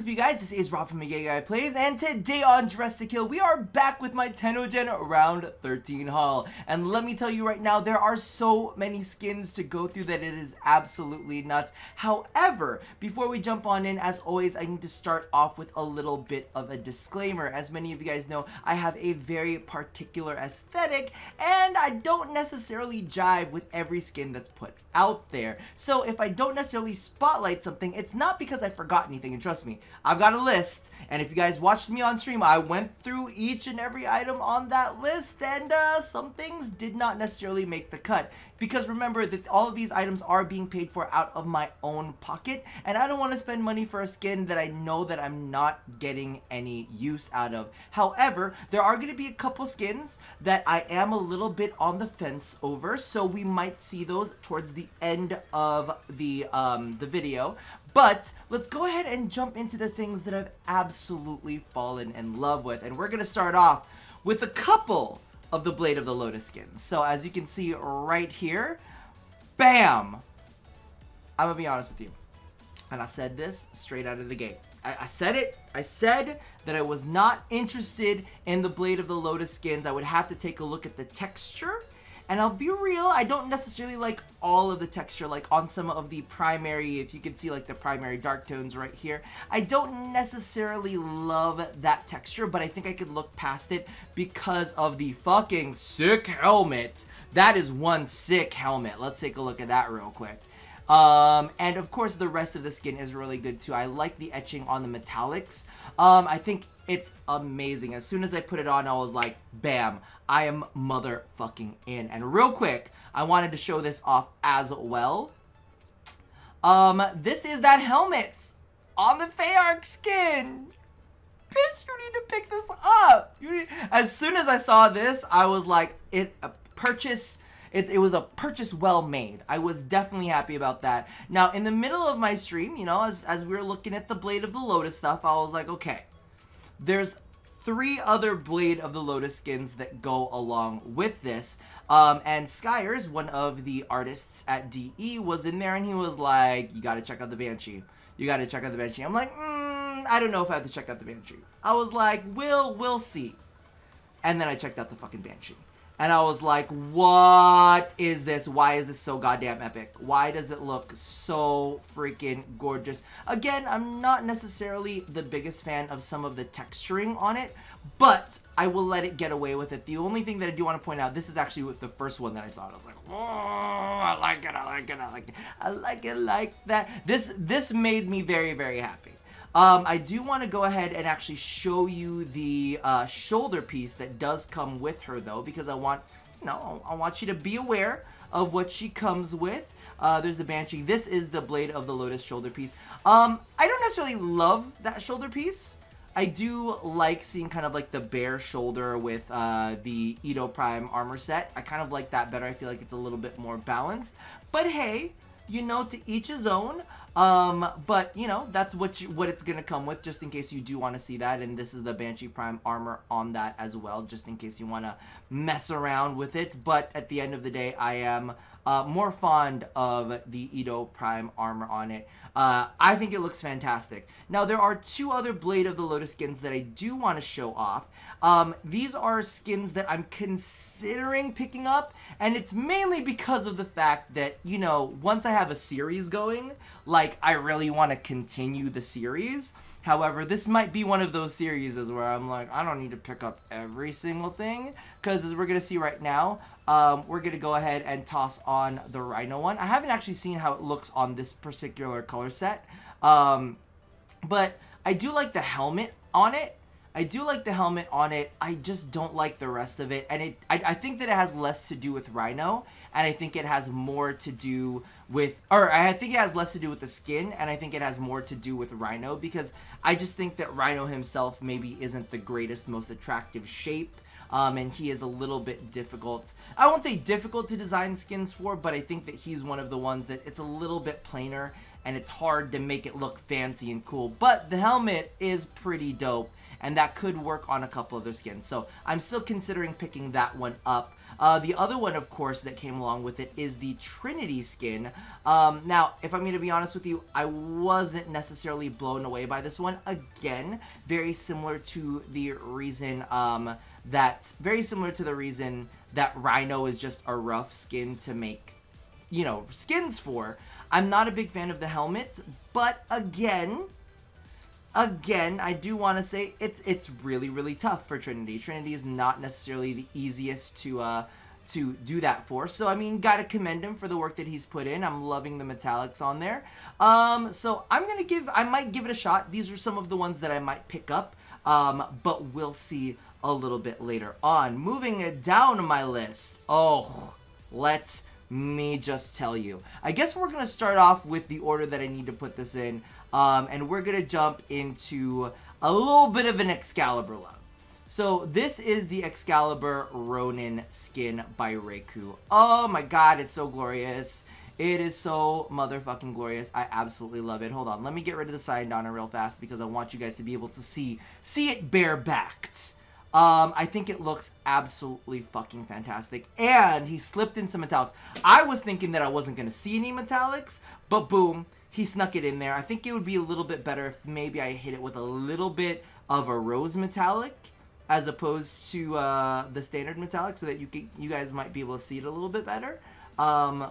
up, you guys? This is Rob from Guy Plays, and today on Dress to Kill, we are back with my TennoGen Round 13 haul. And let me tell you right now, there are so many skins to go through that it is absolutely nuts. However, before we jump on in, as always, I need to start off with a little bit of a disclaimer. As many of you guys know, I have a very particular aesthetic, and I don't necessarily jive with every skin that's put out there. So if I don't necessarily spotlight something, it's not because I forgot anything. And trust me, I've got a list, and if you guys watched me on stream, I went through each and every item on that list, and some things did not necessarily make the cut. Because remember that all of these items are being paid for out of my own pocket, and I don't want to spend money for a skin that I know that I'm not getting any use out of. However, there are going to be a couple skins that I am a little bit on the fence over, so we might see those towards the end of the video. But let's go ahead and jump into the things that I've absolutely fallen in love with. And we're going to start off with a couple of the Blade of the Lotus skins. So as you can see right here, bam! I'm going to be honest with you. And I said this straight out of the gate. I said it. I said that I was not interested in the Blade of the Lotus skins. I would have to take a look at the texture. And I'll be real, I don't necessarily like all of the texture, like on some of the primary, if you can see like the primary dark tones right here. I don't necessarily love that texture, but I think I could look past it because of the fucking sick helmet. That is one sick helmet. Let's take a look at that real quick. And of course the rest of the skin is really good too. I like the etching on the metallics. I think it's amazing. As soon as I put it on, I was like, bam, I am motherfucking in. And real quick, I wanted to show this off as well. This is that helmet on the Feyark skin. Bitch, you need to pick this up. As soon as I saw this, I was like, it was a purchase well made. I was definitely happy about that. Now, in the middle of my stream, you know, as we were looking at the Blade of the Lotus stuff, I was like, okay, there's 3 other Blade of the Lotus skins that go along with this. And Skyers, one of the artists at DE, was in there and he was like, you gotta check out the Banshee. You gotta check out the Banshee. I'm like, I don't know if I have to check out the Banshee. I was like, we'll see. And then I checked out the fucking Banshee. And I was like, what is this? Why is this so goddamn epic? Why does it look so freaking gorgeous? Again, I'm not necessarily the biggest fan of some of the texturing on it, but I will let it get away with it. The only thing that I do want to point out, this is actually with the first one that I saw. I was like, oh, I like it, I like it, I like it. I like it like that. This made me very, very happy. I do want to go ahead and actually show you the shoulder piece that does come with her, though, because I want you to be aware of what she comes with. There's the Banshee. This is the Blade of the Lotus shoulder piece. I don't necessarily love that shoulder piece. I do like seeing kind of like the bare shoulder with the Edo Prime armor set. I kind of like that better. I feel like it's a little bit more balanced. But hey, you know, to each his own. But you know, that's what it's gonna come with, just in case you do want to see that. And this is the Banshee Prime armor on that as well, just in case you want to mess around with it. But at the end of the day, I am more fond of the Edo Prime armor on it. I think it looks fantastic. Now, there are 2 other Blade of the Lotus skins that I do want to show off. These are skins that I'm considering picking up, and it's mainly because of the fact that, you know, once I have a series going, like, I really want to continue the series. However, this might be one of those series where I'm like, I don't need to pick up every single thing, because as we're going to see right now, we're going to go ahead and toss on the Rhino one. I haven't actually seen how it looks on this particular color set, but I do like the helmet on it. I just don't like the rest of it, and I think that it has less to do with Rhino, and I think it has more to do with, or I think it has less to do with the skin, and I think it has more to do with Rhino, because I just think that Rhino himself maybe isn't the greatest, most attractive shape, and he is a little bit difficult. I won't say difficult to design skins for, but I think that he's one of the ones that it's a little bit plainer, and it's hard to make it look fancy and cool, but the helmet is pretty dope, and that could work on a couple of their skins. So I'm still considering picking that one up. The other one, of course, that came along with it is the Trinity skin. Now, if I'm going to be honest with you, I wasn't necessarily blown away by this one. Again, very similar to the reason that Rhino is just a rough skin to make, you know, skins for. I'm not a big fan of the helmet, but again, I do want to say it's really, really tough for Trinity. Trinity is not necessarily the easiest to do that for. So, I mean, gotta commend him for the work that he's put in. I'm loving the metallics on there. So I might give it a shot. These are some of the ones that I might pick up, but we'll see a little bit later on. Moving down my list. Oh, let me just tell you. I guess we're gonna start off with the order that I need to put this in. And we're going to jump into a little bit of an Excalibur love. So this is the Excalibur Ronin skin by Reiku. Oh my god, it's so glorious. It is so motherfucking glorious. I absolutely love it. Hold on, let me get rid of the side Donna real fast because I want you guys to be able to see it bare-backed. I think it looks absolutely fucking fantastic. And he slipped in some metallics. I was thinking that I wasn't going to see any metallics, but boom. He snuck it in there. I think it would be a little bit better if maybe I hit it with a little bit of a rose metallic as opposed to the standard metallic so that you guys might be able to see it a little bit better.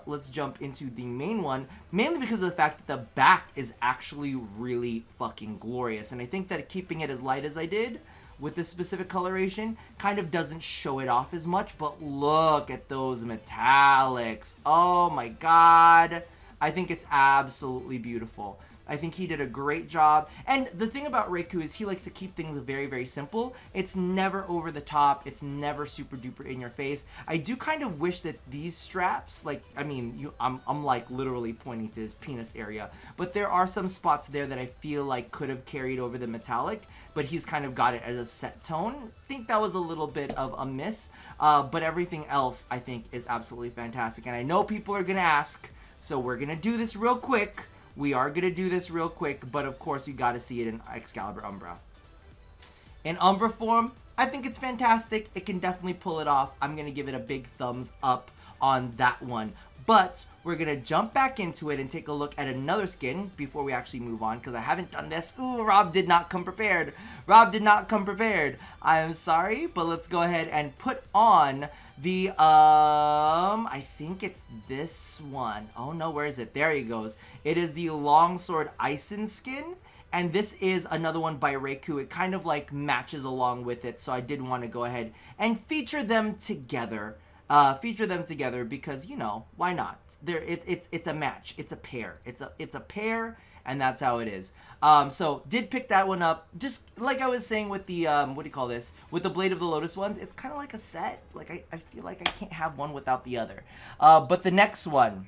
Let's jump into the main one, mainly because of the fact that the back is actually really fucking glorious. And I think that keeping it as light as I did with this specific coloration kind of doesn't show it off as much, but look at those metallics. Oh my god. I think it's absolutely beautiful. I think he did a great job. And the thing about Reiku is he likes to keep things very, very simple. It's never over the top. It's never super duper in your face. I do kind of wish that these straps, like, I mean, I'm like literally pointing to his penis area, but there are some spots there that I feel like could have carried over the metallic, but he's kind of got it as a set tone. I think that was a little bit of a miss, but everything else I think is absolutely fantastic. And I know people are going to ask, so we're going to do this real quick. We are going to do this real quick, but of course you got to see it in Excalibur Umbra. In Umbra form, I think it's fantastic. It can definitely pull it off. I'm going to give it a big thumbs up on that one. But we're going to jump back into it and take a look at another skin before we actually move on, because I haven't done this. Ooh, Rob did not come prepared. Rob did not come prepared. I am sorry, but let's go ahead and put on the, I think it's this one. Oh no, where is it? There he goes. It is the Longsword Ison skin. And this is another one by Reiku. It kind of like matches along with it. So I did want to go ahead and feature them together. Because, you know, why not? It's a match. It's a pair. It's a pair, and that's how it is. So did pick that one up. Just like I was saying with the what do you call this? With the Blade of the Lotus ones, it's kind of like a set. Like I feel like I can't have one without the other. But the next one,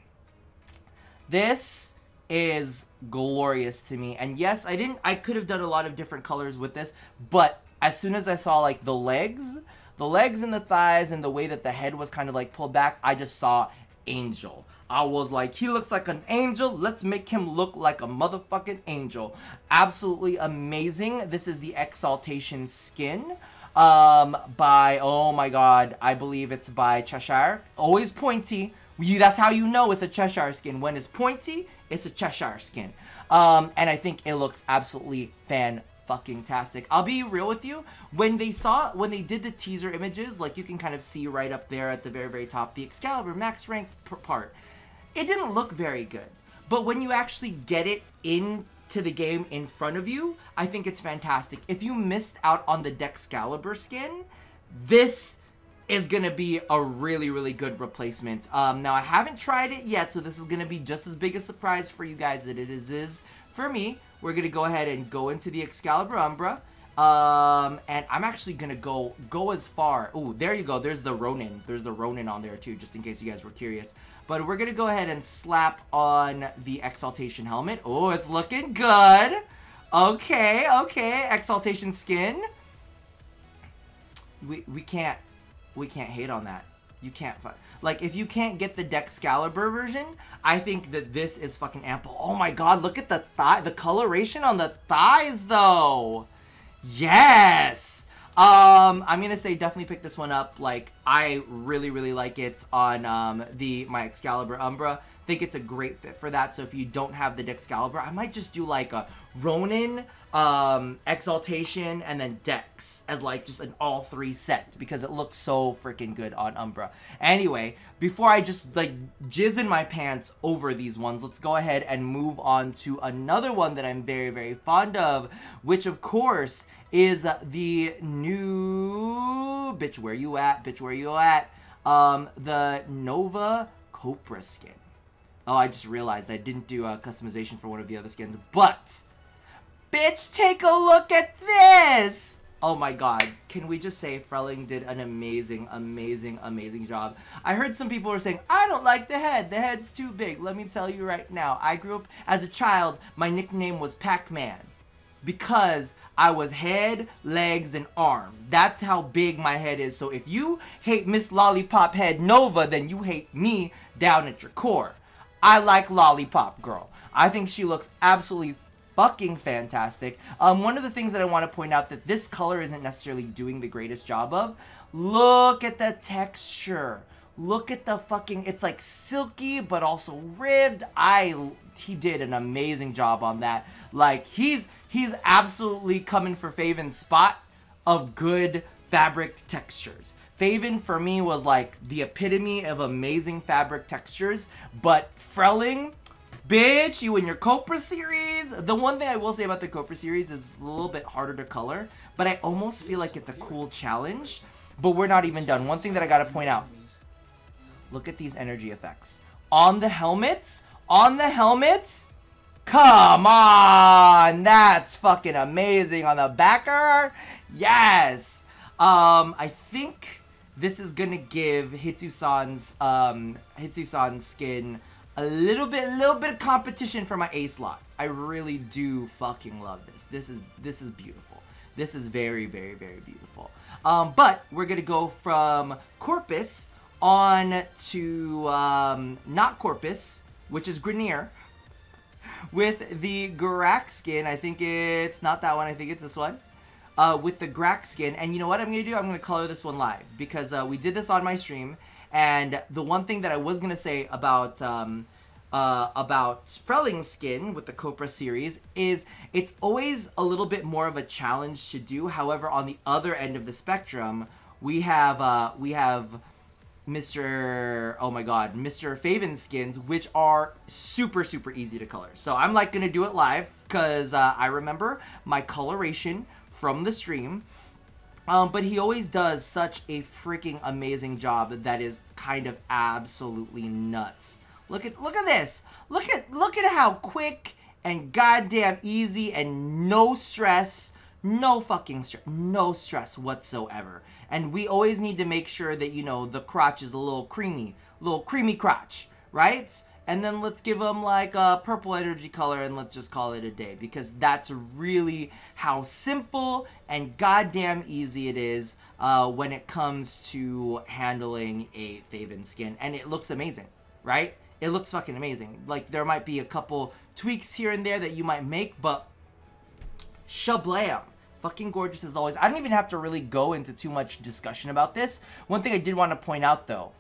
this is glorious to me. And yes, I could have done a lot of different colors with this, but as soon as I saw like the legs and the thighs and the way that the head was kind of like pulled back, I just saw angel. I was like, he looks like an angel. Let's make him look like a motherfucking angel. Absolutely amazing. This is the Exaltation skin by, oh my god, I believe it's by Cheshire. Always pointy. That's how you know it's a Cheshire skin. When it's pointy, it's a Cheshire skin. And I think it looks absolutely fan-fucking-tastic. I'll be real with you. When they did the teaser images, like you can kind of see right up there at the very, very top, the Excalibur max rank part, it didn't look very good. But when you actually get it into the game in front of you, I think it's fantastic. If you missed out on the Dexcalibur skin, this is going to be a really, really good replacement. Now, I haven't tried it yet, so this is going to be just as big a surprise for you guys as it is for me. We're going to go ahead and go into the Excalibur Umbra. And I'm actually going to go as far. Ooh, there you go. There's the Ronin. There's the Ronin on there, too, just in case you guys were curious. But we're going to go ahead and slap on the Exaltation helmet. Oh, it's looking good. Okay, okay. Exaltation skin. We can't hate on that. You can't, like, if you can't get the Dexcalibur version, I think that this is fucking ample. Oh my god, look at the coloration on the thighs, though. Yes! I'm gonna say definitely pick this one up. Like, I really like it on my Excalibur Umbra. Think it's a great fit for that. So if you don't have the Excalibur, I might just do like a Ronin, Exaltation, and then Dex as like just an all 3 set, because it looks so freaking good on Umbra. Anyway, before I just like jizz in my pants over these ones, let's go ahead and move on to another one that I'm very fond of, which of course is the new bitch where you at, the Nova Copra skin. Oh, I just realized I didn't do a customization for one of the other skins, but bitch, take a look at this! Oh my god, can we just say Frelling did an amazing job. I heard some people were saying, I don't like the head's too big. Let me tell you right now, I grew up as a child, my nickname was Pac-Man, because I was head, legs, and arms. That's how big my head is. So if you hate Miss Lollipop Head Nova, then you hate me down at your core. I like Lollipop Girl. I think she looks absolutely fucking fantastic. One of the things that I want to point out that this color isn't necessarily doing the greatest job of, look at the texture. Look at the fucking, it's like silky but also ribbed. He did an amazing job on that. Like, he's absolutely coming for Faven's spot of good fabric textures. Faven for me was like the epitome of amazing fabric textures, but Frelling, bitch, you and your Copra series. The one thing I will say about the Copra series is it's a little bit harder to color, but I almost feel like it's a cool challenge. But we're not even done. One thing that I gotta point out, look at these energy effects. On the helmets, come on, that's fucking amazing. On the backer, yes. I think this is gonna give Hitsu-san's skin a little bit of competition for my A slot. I really do fucking love this. This is beautiful. This is very beautiful. But we're gonna go from Corpus on to not Corpus, which is Grenier, with the Garak skin. I think it's not that one. I think it's this one. With the Garak skin. And you know what I'm going to do? I'm going to color this one live, because we did this on my stream. And the one thing that I was going to say about Frelling's skin with the Copra series is it's always a little bit more of a challenge to do. However, on the other end of the spectrum, we have Mr. Faven skins, which are super easy to color. So I'm like going to do it live, because I remember my coloration from the stream, but he always does such a freaking amazing job that is kind of absolutely nuts. Look at this. Look at how quick and goddamn easy and no stress, no fucking stress, no stress whatsoever. And we always need to make sure that, you know, the crotch is a little creamy crotch, right? And then let's give them like a purple energy color and let's just call it a day, because that's really how simple and goddamn easy it is when it comes to handling a Faven skin. And it looks amazing, right? It looks fucking amazing. Like, there might be a couple tweaks here and there that you might make, but shablam. Fucking gorgeous as always. I don't even have to really go into too much discussion about this. One thing I did want to point out though,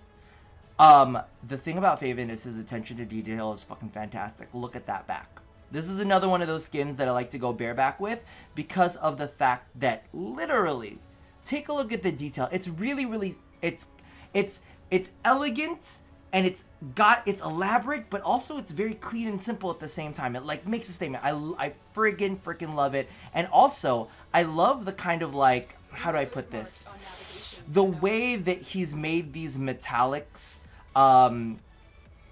the thing about Faven is his attention to detail is fucking fantastic. Look at that back. This is another one of those skins that I like to go bareback with, because of the fact that literally, take a look at the detail. It's really, it's elegant, and it's elaborate, but also it's very clean and simple at the same time. It like makes a statement. I freaking love it. And also, I love the kind of like, how do I put this? The way that he's made these metallics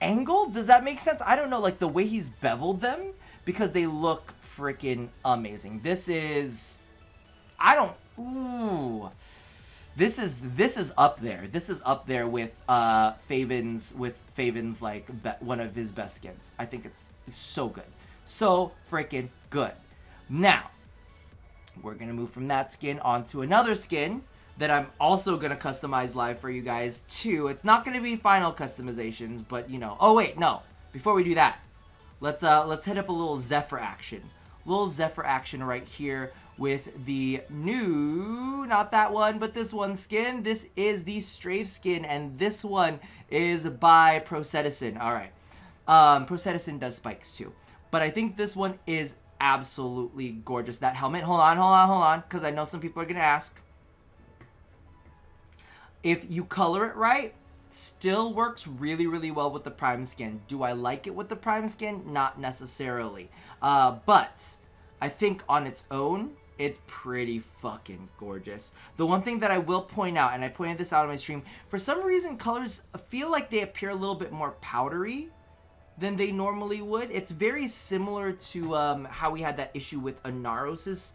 angled. Does that make sense? I don't know, like the way he's beveled them, because they look freaking amazing. This is, This is up there. This is up there with Faven's like one of his best skins. I think it's so good. So freaking good. Now, we're gonna move from that skin onto another skin that I'm also gonna customize live for you guys too. It's not gonna be final customizations, but you know. Oh wait, no. Before we do that, let's hit up a little Zephyr action. Little Zephyr action right here with the new, not that one, but this one skin. This is the Strafe skin, and this one is by Procedicin. All right. Procedicin does spikes too, but I think this one is absolutely gorgeous. That helmet, hold on, because I know some people are going to ask. If you color it right, still works really, really well with the Prime skin. Do I like it with the Prime skin? Not necessarily. But I think on its own, it's pretty fucking gorgeous. The one thing that I will point out, and I pointed this out on my stream, for some reason, colors feel like they appear a little bit more powdery than they normally would. It's very similar to how we had that issue with Anaros's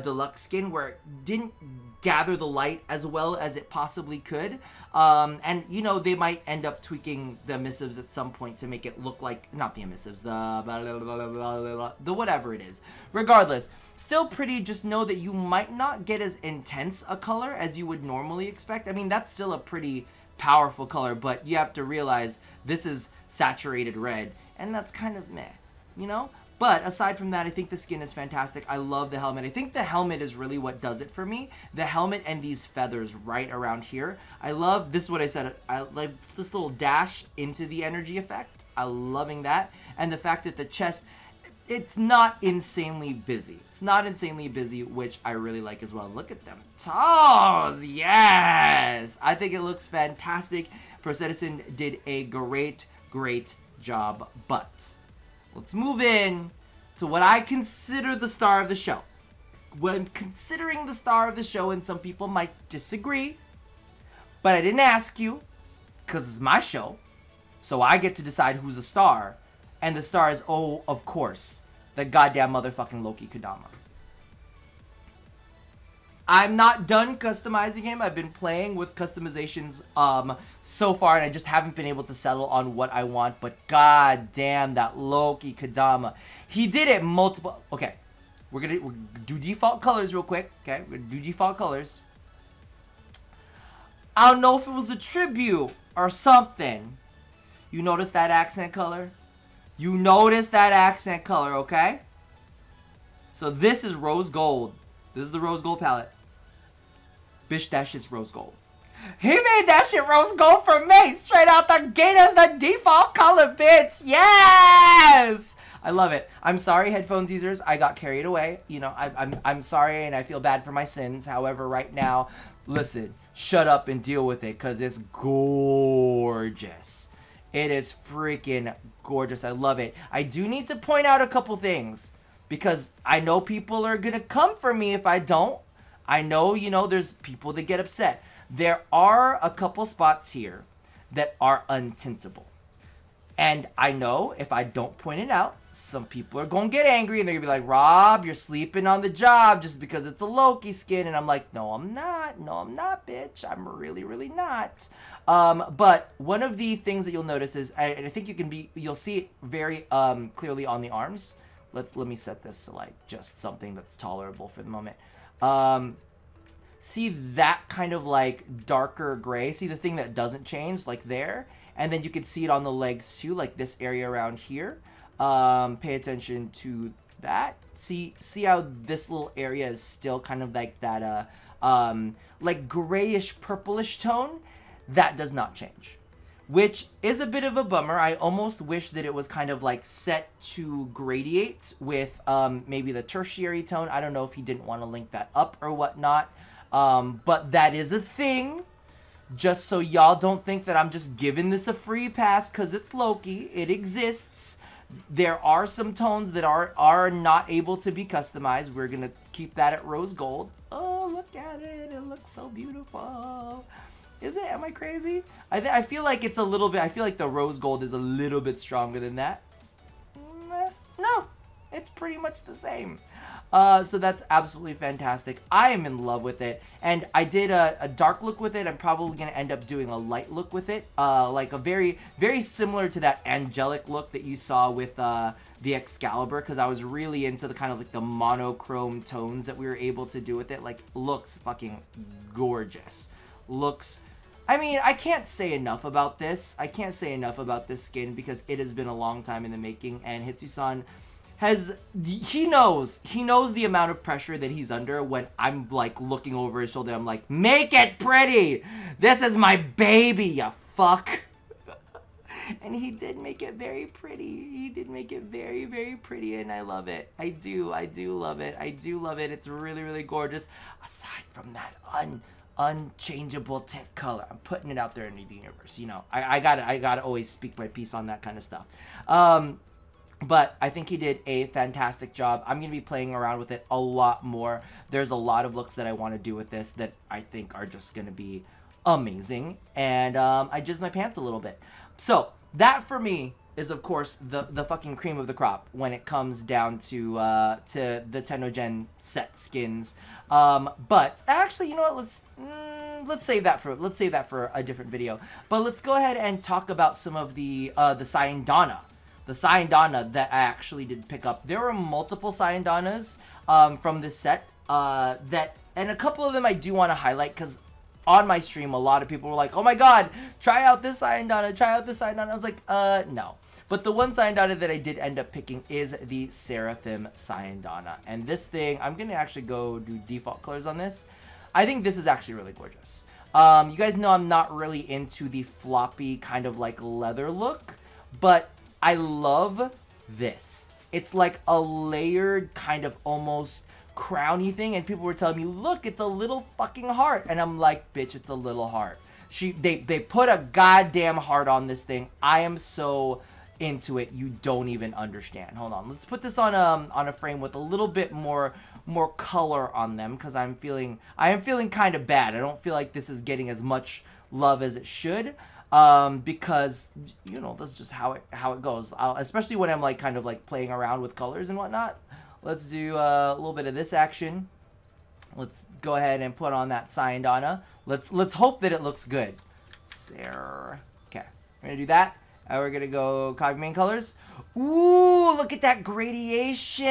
deluxe skin, where it didn't gather the light as well as it possibly could. And, you know, they might end up tweaking the emissives at some point to make it look like, not the emissives, the whatever it is. Regardless, still pretty. Just know that you might not get as intense a color as you would normally expect. I mean, that's still a pretty powerful color, but you have to realize this is saturated red, and that's kind of meh, you know? But aside from that, I think the skin is fantastic. I love the helmet. I think the helmet is really what does it for me. The helmet and these feathers right around here. I love, this is what I said, I like this little dash into the energy effect. I'm loving that. And the fact that the chest, it's not insanely busy. It's not insanely busy, which I really like as well. Look at them toes. Yes! I think it looks fantastic. Procedicin did a great job, but let's move in to what I consider the star of the show. When considering the star of the show, and some people might disagree, but I didn't ask you, because it's my show, so I get to decide who's a star, and the star is, oh, of course, the goddamn motherfucking Loki Kodama. I'm not done customizing him. I've been playing with customizations so far, and I just haven't been able to settle on what I want. But god damn, that Loki Kodama. He did it multiple... Okay, we're gonna do default colors real quick. Okay, we're gonna do default colors. I don't know if it was a tribute or something. You notice that accent color? You notice that accent color, okay? So this is rose gold. This is the rose gold palette. Bitch, that shit's rose gold. He made that shit rose gold for me. Straight out the gate as the default color, bitch. Yes! I love it. I'm sorry, headphones users. I got carried away. You know, I'm sorry, and I feel bad for my sins. However, right now, listen, shut up and deal with it, because it's gorgeous. It is freaking gorgeous. I love it. I do need to point out a couple things, because I know people are going to come for me if I don't. I know, you know, there's people that get upset. There are a couple spots here that are untintable. And I know if I don't point it out, some people are going to get angry and they're going to be like, Rob, you're sleeping on the job just because it's a Loki skin. And I'm like, no, I'm not. No, I'm not, bitch. I'm really, really not. But one of the things that you'll notice is, I think you'll see it very clearly on the arms. Let me set this to like just something that's tolerable for the moment. See that kind of like darker gray? See the thing that doesn't change, like there? And then you can see it on the legs too, like this area around here. Pay attention to that. See how this little area is still kind of like that, like grayish purplish tone? That does not change, which is a bit of a bummer. I almost wish that it was kind of like set to gradiate with maybe the tertiary tone. I don't know if he didn't want to link that up or whatnot, but that is a thing. Just so y'all don't think that I'm just giving this a free pass because it's Loki. It exists. There are some tones that are not able to be customized. We're going to keep that at rose gold. Oh, look at it. It looks so beautiful. Is it? Am I crazy? I feel like it's a little bit... I feel like the rose gold is a little bit stronger than that. No. It's pretty much the same. So that's absolutely fantastic. I am in love with it. And I did a dark look with it. I'm probably going to end up doing a light look with it. Like a very, very similar to that angelic look that you saw with the Excalibur. Because I was really into the kind of like the monochrome tones that we were able to do with it. Like, looks fucking gorgeous. Looks... I mean, I can't say enough about this. I can't say enough about this skin because it has been a long time in the making. And Hitsu-san he knows the amount of pressure that he's under when I'm like looking over his shoulder. I'm like, make it pretty. This is my baby, you fuck. And he did make it very pretty. He did make it very, very pretty, and I love it. I do love it. I do love it. It's really, really gorgeous. Aside from that unchangeable tint color, I'm putting it out there in the universe. You know, I gotta always speak my piece on that kind of stuff. But I think he did a fantastic job. I'm going to be playing around with it a lot more. There's a lot of looks that I want to do with this that I think are just going to be amazing. And I jizzed my pants a little bit. So that for me is, of course, the fucking cream of the crop when it comes down to the TennoGen set skins. But actually, you know what? Let's save that for a different video. But let's go ahead and talk about some of the SANDR. The SANDR that I actually did pick up. There were multiple SANDRs from this set and a couple of them I do want to highlight because on my stream a lot of people were like, oh my god, try out this SANDR, try out this SANDR. I was like, no. But the one SANDR that I did end up picking is the Seraphim SANDR. And this thing, I'm going to actually go do default colors on this. I think this is actually really gorgeous. You guys know I'm not really into the floppy kind of like leather look, but I love this. It's like a layered kind of almost crowny thing, and people were telling me, look, it's a little fucking heart. And I'm like, bitch, it's a little heart. They put a goddamn heart on this thing. I am so into it, you don't even understand. Hold on, let's put this on a frame with a little bit more color on them, because I am feeling kind of bad. I don't feel like this is getting as much love as it should. Because, you know, that's just how it goes. Especially when I'm like kind of like playing around with colors and whatnot. Let's do a little bit of this action. Let's go ahead and put on that SANDR. Let's hope that it looks good. Okay, we're gonna do that. We're gonna go copy main colors. Ooh, look at that gradation!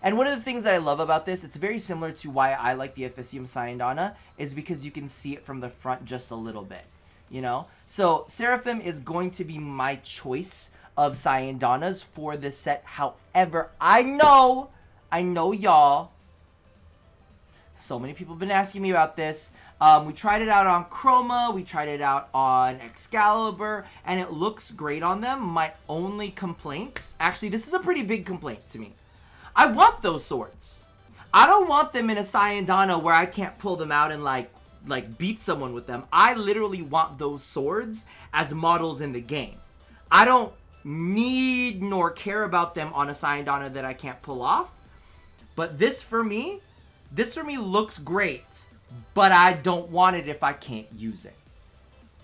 And one of the things that I love about this, it's very similar to why I like the FSUM SANDR, is because you can see it from the front just a little bit, you know? So Seraphim is going to be my choice of SANDRs for this set. However, I know y'all, so many people have been asking me about this. We tried it out on Chroma, we tried it out on Excalibur, and it looks great on them. My only complaint, actually this is a pretty big complaint to me. I want those swords. I don't want them in a SANDR where I can't pull them out and like beat someone with them. I literally want those swords as models in the game. I don't need nor care about them on a SANDR that I can't pull off. But this for me looks great. But I don't want it if I can't use it.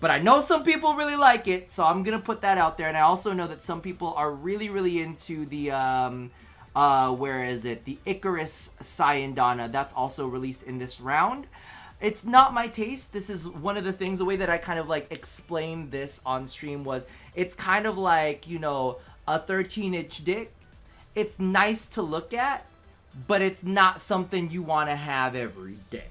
But I know some people really like it, so I'm gonna put that out there. And I also know that some people are really, really into the where is it? The Icarus SANDR. That's also released in this round. It's not my taste. This is one of the things, the way that I kind of like explained this on stream was, it's kind of like, you know, a 13-inch dick. It's nice to look at, but it's not something you want to have every day.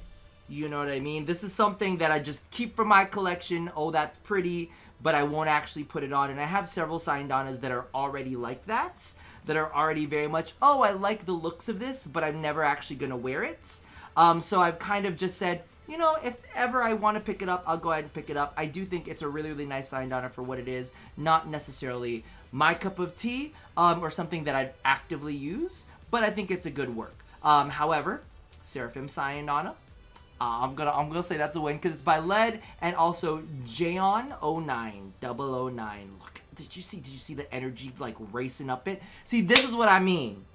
You know what I mean? This is something that I just keep for my collection. Oh, that's pretty, but I won't actually put it on. And I have several SANDRs that are already like that are already very much, oh, I like the looks of this, but I'm never actually going to wear it. So I've kind of just said, you know, if ever I want to pick it up, I'll go ahead and pick it up. I do think it's a really, really nice SANDR for what it is. Not necessarily my cup of tea or something that I'd actively use, but I think it's a good work. However, Seraphim SANDR, I'm gonna say that's a win because it's by LED and also Jayon09 009. Look, did you see the energy like racing up it? See, this is what I mean.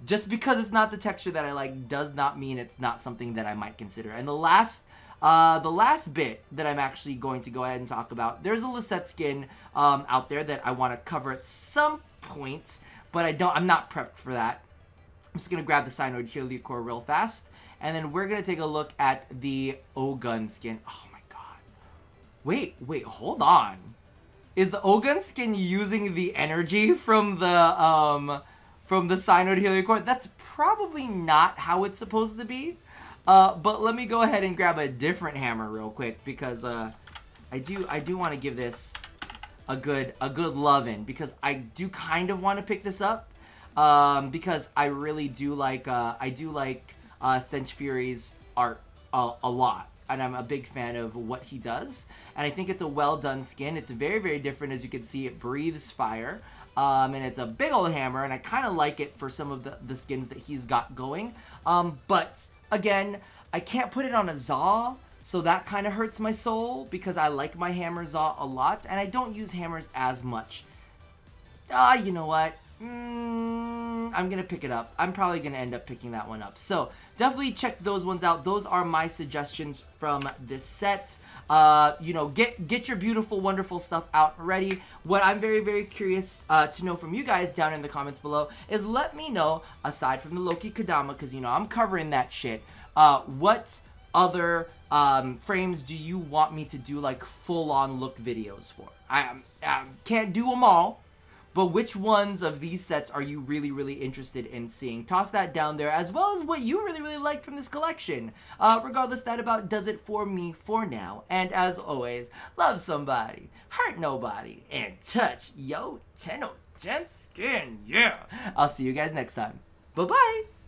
Just because it's not the texture that I like does not mean it's not something that I might consider. And the last bit that I'm actually going to go ahead and talk about, there's a Lisette skin out there that I want to cover at some point, but I'm not prepped for that. I'm just gonna grab the Cyanoid Helicore real fast. And then we're going to take a look at the Ogun skin. Oh my god. Wait, hold on. Is the Ogun skin using the energy from the Cyanoid Helicore? That's probably not how it's supposed to be. But let me go ahead and grab a different hammer real quick because I do want to give this a good lovin', because I do kind of want to pick this up, because I really do like Stench Fury's art a lot, and I'm a big fan of what he does, and I think it's a well done skin. It's very, very different. As you can see, it breathes fire, and it's a big old hammer, and I kind of like it for some of the skins that he's got going, but again, I can't put it on a Zaw, so that kind of hurts my soul, because I like my hammer Zaw a lot, and I don't use hammers as much. You know what? I'm gonna pick it up. I'm probably gonna end up picking that one up. So definitely check those ones out. Those are my suggestions from this set. You know, get your beautiful, wonderful stuff out ready. What I'm very, very curious to know from you guys down in the comments below is, let me know, aside from the Loki Kodama, because you know I'm covering that shit, what other frames do you want me to do like full-on look videos for? I can't do them all, but which ones of these sets are you really, really interested in seeing? Toss that down there, as well as what you really, really like from this collection. Regardless, that about does it for me for now. And as always, love somebody, hurt nobody, and touch yo TennoGen skin. Yeah. I'll see you guys next time. Bye-bye.